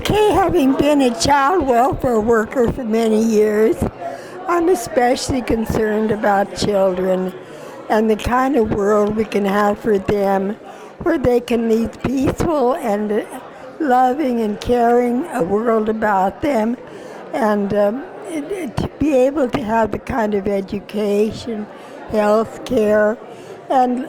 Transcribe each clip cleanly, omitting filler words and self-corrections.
Okay, having been a child welfare worker for many years, I'm especially concerned about children and the kind of world we can have for them where they can lead peaceful and loving and caring a world about them, and to be able to have the kind of education, health care, and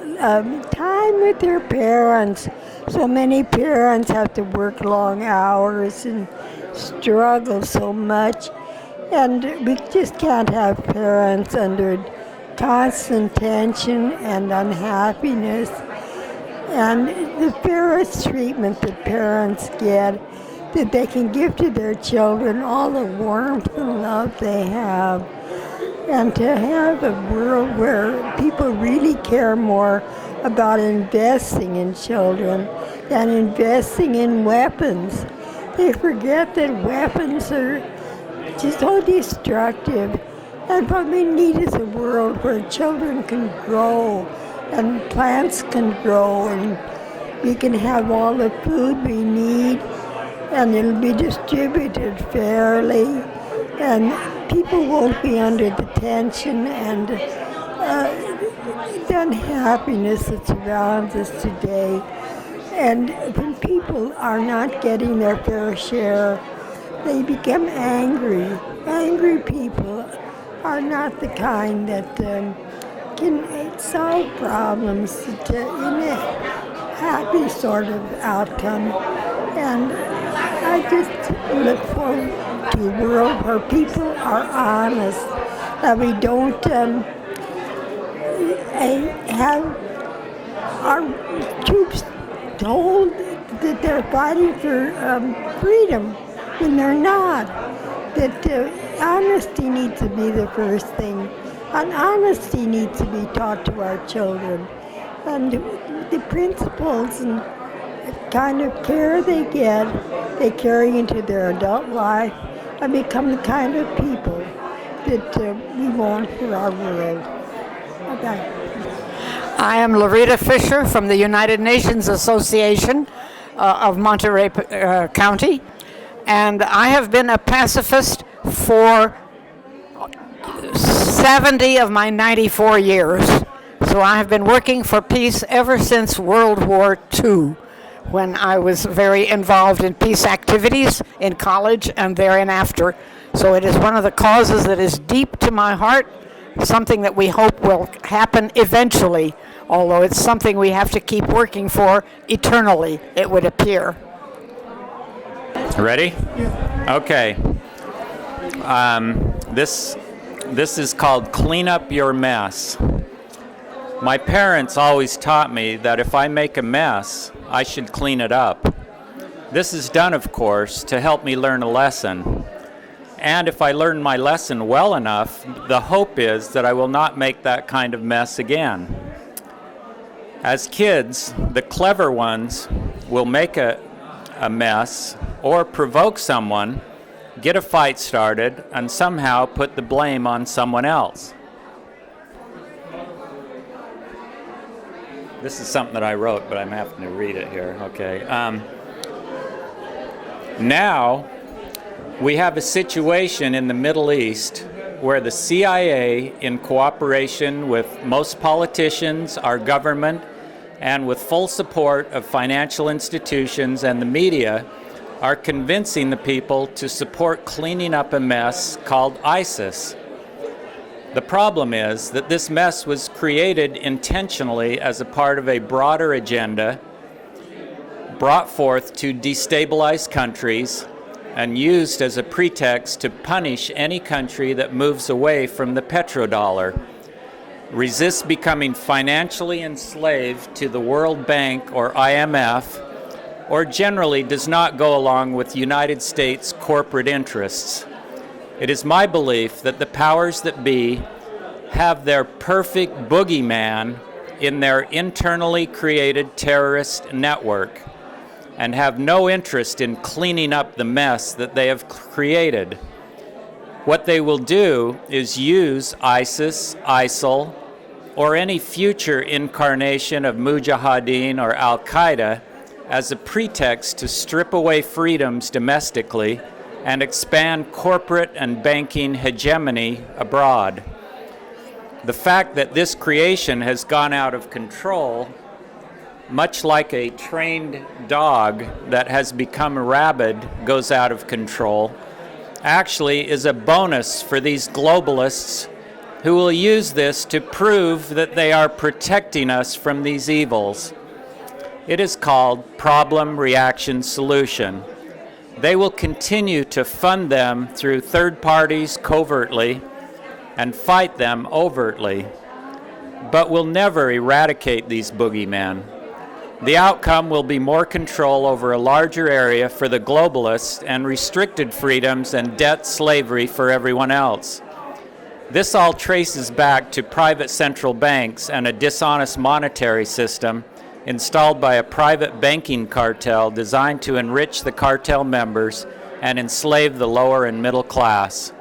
time with their parents. So many parents have to work long hours and struggle so much, and we just can't have parents under constant tension and unhappiness. And the fairest treatment that parents get, that they can give to their children all the warmth and love they have. And to have a world where people really care more about investing in children than investing in weapons. They forget that weapons are just so destructive. And what we need is a world where children can grow and plants can grow and we can have all the food we need and it'll be distributed fairly and people won't be under the tension and the unhappiness that surrounds us today. And when people are not getting their fair share, they become angry. Angry people are not the kind that can solve problems in a happy sort of outcome. And I just look forward to a world where people are honest, that we don't have our troops told that they're fighting for freedom when they're not. That honesty needs to be the first thing. And honesty needs to be taught to our children. And the principles and kind of care they get, they carry into their adult life and become the kind of people that we want for our world. Okay. I am Loretta Fisher from the United Nations Association of Monterey County, and I have been a pacifist for 70 of my 94 years. So I have been working for peace ever since World War II, when I was very involved in peace activities in college and thereafter. So it is one of the causes that is deep to my heart, something that we hope will happen eventually, although it's something we have to keep working for eternally, it would appear. Ready? Okay. This is called Clean Up Your Mess. My parents always taught me that if I make a mess, I should clean it up. This is done, of course, to help me learn a lesson. And if I learn my lesson well enough, the hope is that I will not make that kind of mess again. As kids, the clever ones will make a mess or provoke someone, get a fight started, and somehow put the blame on someone else. This is something that I wrote, but I'm having to read it here. Okay. Now, we have a situation in the Middle East where the CIA, in cooperation with most politicians, our government, and with full support of financial institutions and the media, are convincing the people to support cleaning up a mess called ISIS. The problem is that this mess was created intentionally as a part of a broader agenda brought forth to destabilize countries and used as a pretext to punish any country that moves away from the petrodollar, resists becoming financially enslaved to the World Bank or IMF, or generally does not go along with United States corporate interests. It is my belief that the powers that be have their perfect boogeyman in their internally created terrorist network and have no interest in cleaning up the mess that they have created. What they will do is use ISIS, ISIL, or any future incarnation of Mujahideen or Al-Qaeda as a pretext to strip away freedoms domestically and expand corporate and banking hegemony abroad. The fact that this creation has gone out of control, much like a trained dog that has become rabid goes out of control, actually is a bonus for these globalists who will use this to prove that they are protecting us from these evils. It is called problem, reaction, solution. They will continue to fund them through third parties covertly and fight them overtly, but will never eradicate these boogeymen. The outcome will be more control over a larger area for the globalists and restricted freedoms and debt slavery for everyone else. This all traces back to private central banks and a dishonest monetary system installed by a private banking cartel designed to enrich the cartel members and enslave the lower and middle class.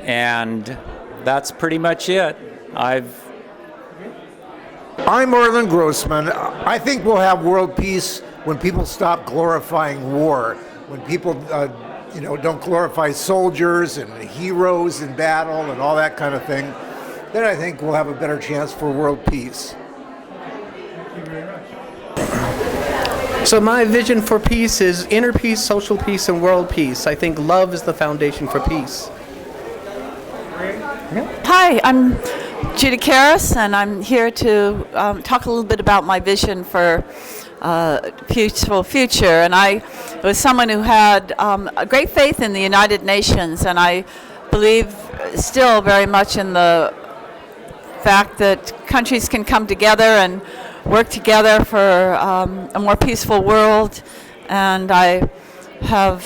And that's pretty much it. I'm Orland Grossman. I think we'll have world peace when people stop glorifying war, when people don't glorify soldiers and heroes in battle and all that kind of thing. Then I think we'll have a better chance for world peace. So my vision for peace is inner peace, social peace, and world peace. I think love is the foundation for peace. Hi, I'm Judy Karras, and I'm here to talk a little bit about my vision for peaceful future. And I was someone who had a great faith in the United Nations, and I believe still very much in the fact that countries can come together and work together for a more peaceful world. And I have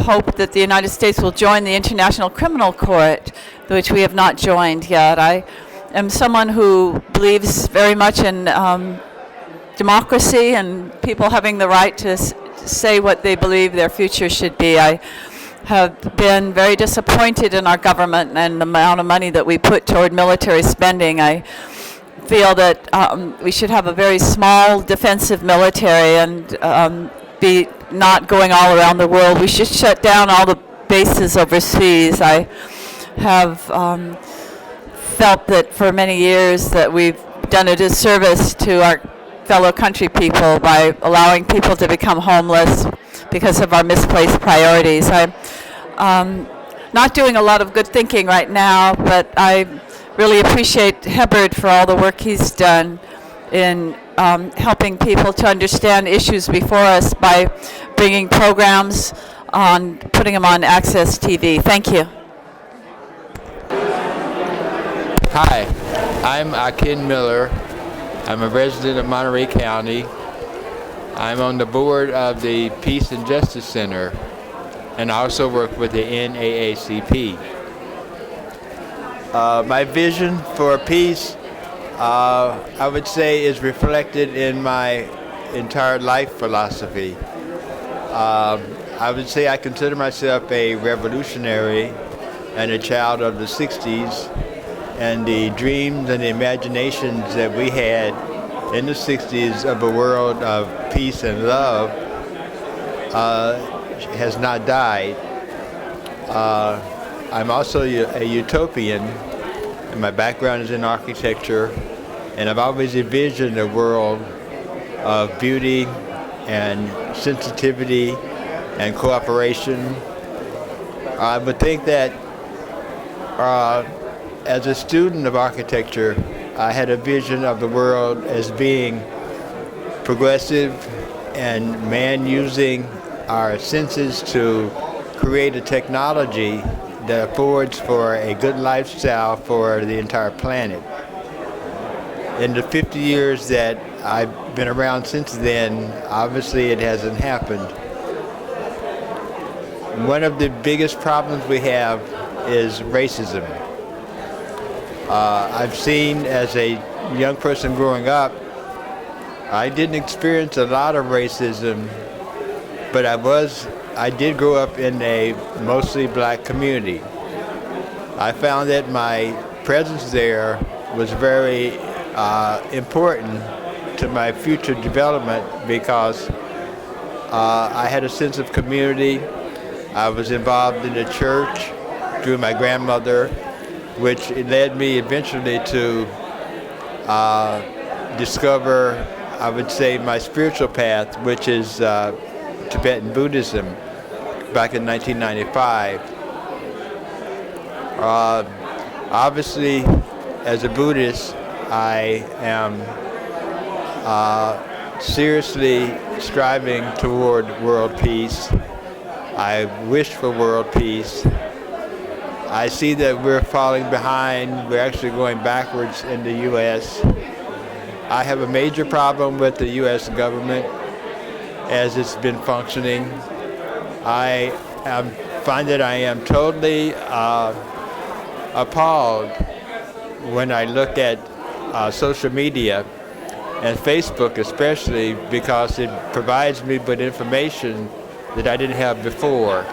hope that the United States will join the International Criminal Court, which we have not joined yet. I am someone who believes very much in democracy and people having the right to say what they believe their future should be. I have been very disappointed in our government and the amount of money that we put toward military spending. I feel that we should have a very small defensive military and be not going all around the world. We should shut down all the bases overseas. I have felt that for many years that we've done a disservice to our fellow country people by allowing people to become homeless because of our misplaced priorities. I'm not doing a lot of good thinking right now, but I really appreciate Hebard for all the work he's done in helping people to understand issues before us by bringing programs on, putting them on Access TV. Thank you. Hi, I'm Akin Miller. I'm a resident of Monterey County. I'm on the board of the Peace and Justice Center, and I also work with the NAACP. My vision for peace, I would say, is reflected in my entire life philosophy. I would say I consider myself a revolutionary and a child of the 60s, and the dreams and the imaginations that we had in the 60s of a world of peace and love has not died. I'm also a utopian, and my background is in architecture, and I've always envisioned a world of beauty and sensitivity and cooperation. I would think that as a student of architecture, I had a vision of the world as being progressive and man using our senses to create a technology that affords for a good lifestyle for the entire planet. In the 50 years that I've been around since then, obviously it hasn't happened. One of the biggest problems we have is racism. I've seen as a young person growing up, I didn't experience a lot of racism, but I did grow up in a mostly black community. I found that my presence there was very important to my future development because I had a sense of community. I was involved in the church through my grandmother, which led me eventually to discover, I would say, my spiritual path, which is Tibetan Buddhism, back in 1995. Obviously, as a Buddhist, I am seriously striving toward world peace. I wish for world peace. I see that we're falling behind. We're actually going backwards in the U.S. I have a major problem with the U.S. government as it's been functioning. I find that I am totally appalled when I look at social media, and Facebook especially, because it provides me with information that I didn't have before,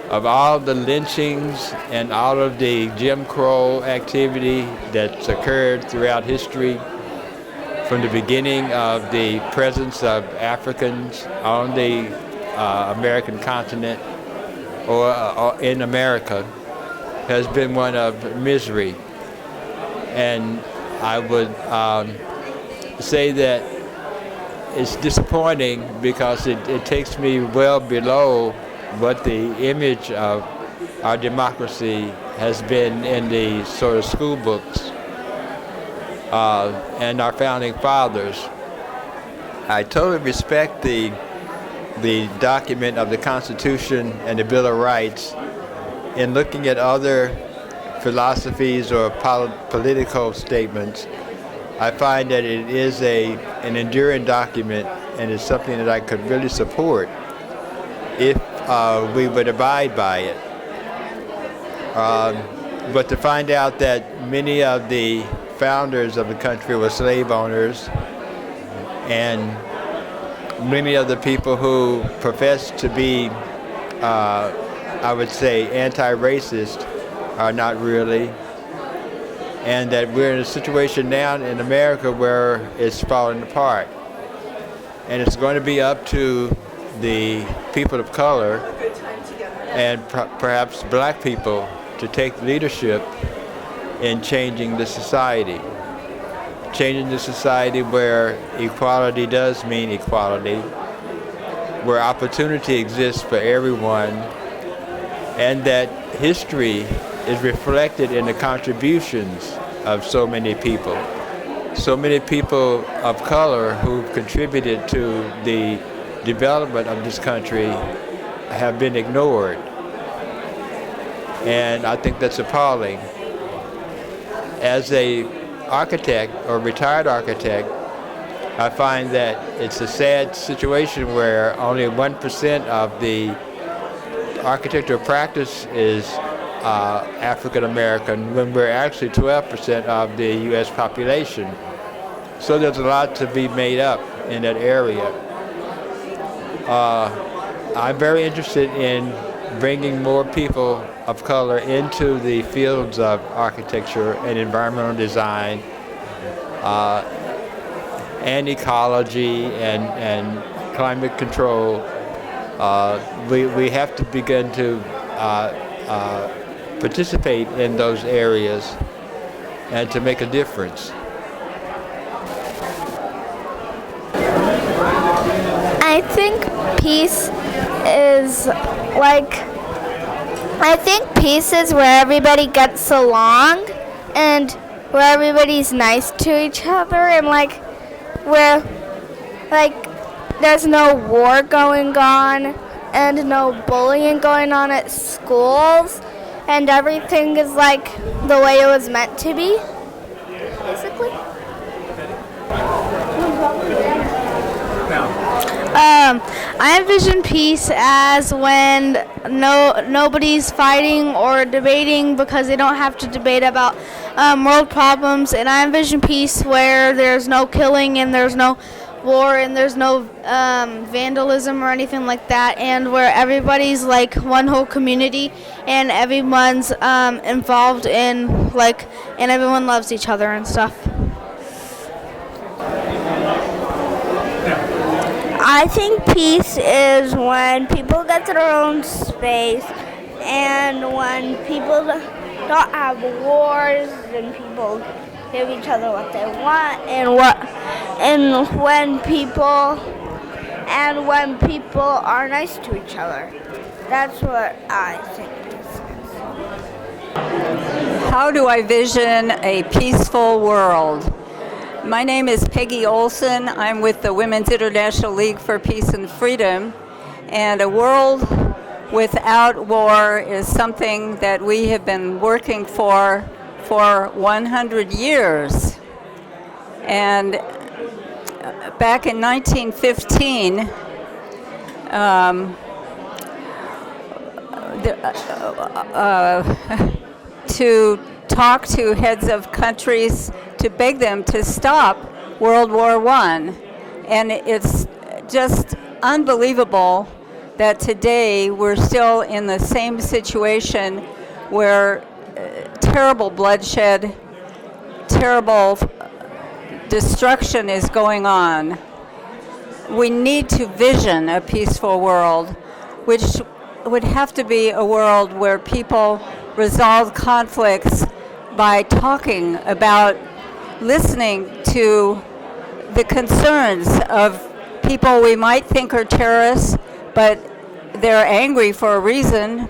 of all the lynchings and all of the Jim Crow activity that's occurred throughout history, from the beginning of the presence of Africans on the American continent or in America, has been one of misery. And I would say that it's disappointing because it takes me well below what the image of our democracy has been in the sort of school books and our founding fathers. I totally respect the document of the Constitution and the Bill of Rights. In looking at other philosophies or political statements, I find that it is an enduring document, and it's something that I could really support if we would abide by it. But to find out that many of the founders of the country were slave owners, and many of the people who profess to be, I would say, anti-racist are not really, and that we're in a situation now in America where it's falling apart. And it's going to be up to the people of color and perhaps black people to take leadership in changing the society. Changing the society where equality does mean equality, where opportunity exists for everyone, and that history is reflected in the contributions of so many people. So many people of color who've contributed to the development of this country have been ignored. And I think that's appalling. As an architect or retired architect, I find that it's a sad situation where only 1% of the architectural practice is African American, when we're actually 12% of the U.S. population. So there's a lot to be made up in that area. I'm very interested in bringing more people of color into the fields of architecture and environmental design and ecology and climate control. We have to begin to participate in those areas and to make a difference. I think peace is where everybody gets along and where everybody's nice to each other, and where there's no war going on and no bullying going on at schools, and everything is the way it was meant to be, basically. I envision peace as when nobody's fighting or debating because they don't have to debate about world problems, and I envision peace where there's no killing and there's no war and there's no vandalism or anything like that, and where everybody's like one whole community and everyone's involved in like, and everyone loves each other and stuff. I think peace is when people get their own space and when people don't have wars and people give each other what they want and when people are nice to each other. That's what I think peace is. How do I vision a peaceful world? My name is Peggy Olsen. I'm with the Women's International League for Peace and Freedom, and a world without war is something that we have been working for 100 years. And back in 1915, to talk to heads of countries to beg them to stop World War I. And it's just unbelievable that today we're still in the same situation where terrible bloodshed, terrible destruction is going on. We need to vision a peaceful world, which would have to be a world where people resolve conflicts by talking about, listening to the concerns of people we might think are terrorists, but they're angry for a reason.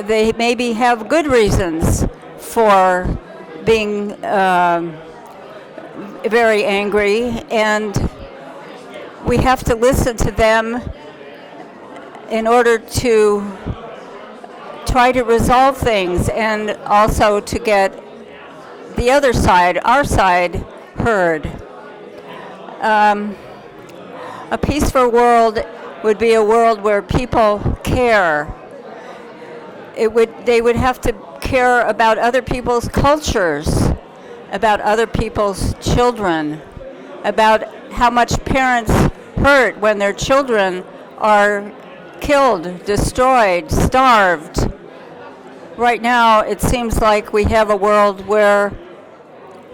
They maybe have good reasons for being very angry, and we have to listen to them in order to try to resolve things and also to get the other side, our side, heard. A peaceful world would be a world where people care. They would have to care about other people's cultures, about other people's children, about how much parents hurt when their children are killed, destroyed, starved. Right now, it seems like we have a world where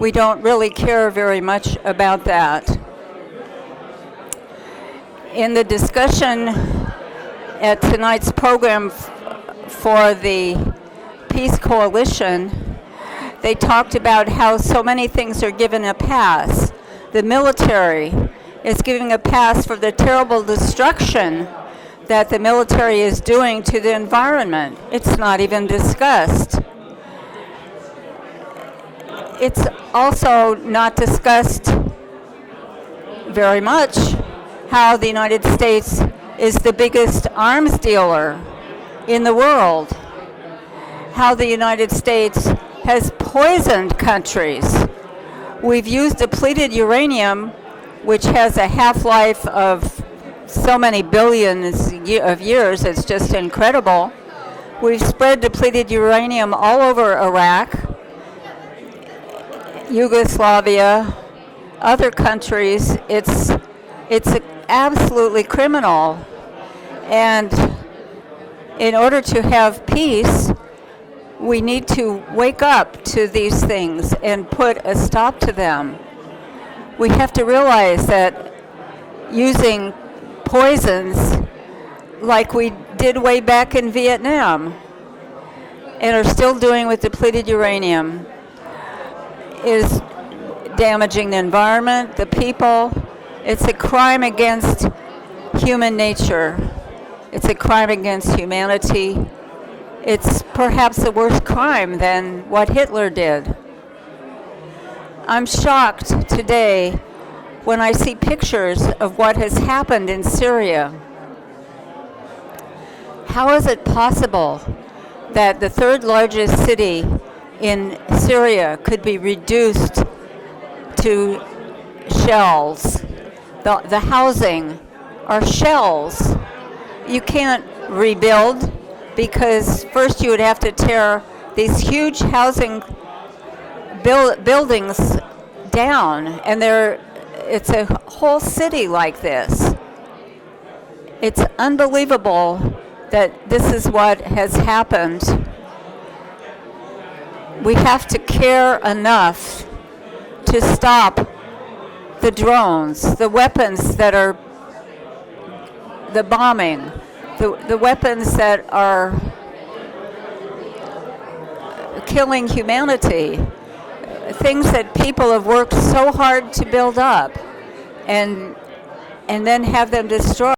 we don't really care very much about that. In the discussion at tonight's program for the Peace Coalition, they talked about how so many things are given a pass. The military is giving a pass for the terrible destruction that the military is doing to the environment. It's not even discussed. It's also not discussed very much how the United States is the biggest arms dealer in the world, how the United States has poisoned countries. We've used depleted uranium, which has a half-life of so many billions of years, it's just incredible. We've spread depleted uranium all over Iraq, Yugoslavia, other countries. It's absolutely criminal. And in order to have peace, we need to wake up to these things and put a stop to them. We have to realize that using poisons like we did way back in Vietnam and are still doing with depleted uranium is damaging the environment, the people. It's a crime against human nature. It's a crime against humanity. It's perhaps a worse crime than what Hitler did. I'm shocked today when I see pictures of what has happened in Syria. How is it possible that the third largest city in Syria could be reduced to shells? The housing are shells. You can't rebuild because first you would have to tear these huge housing buildings down, and it's a whole city like this. It's unbelievable that this is what has happened. We have to care enough to stop the drones, the weapons that are the bombing, the weapons that are killing humanity, things that people have worked so hard to build up, and then have them destroyed.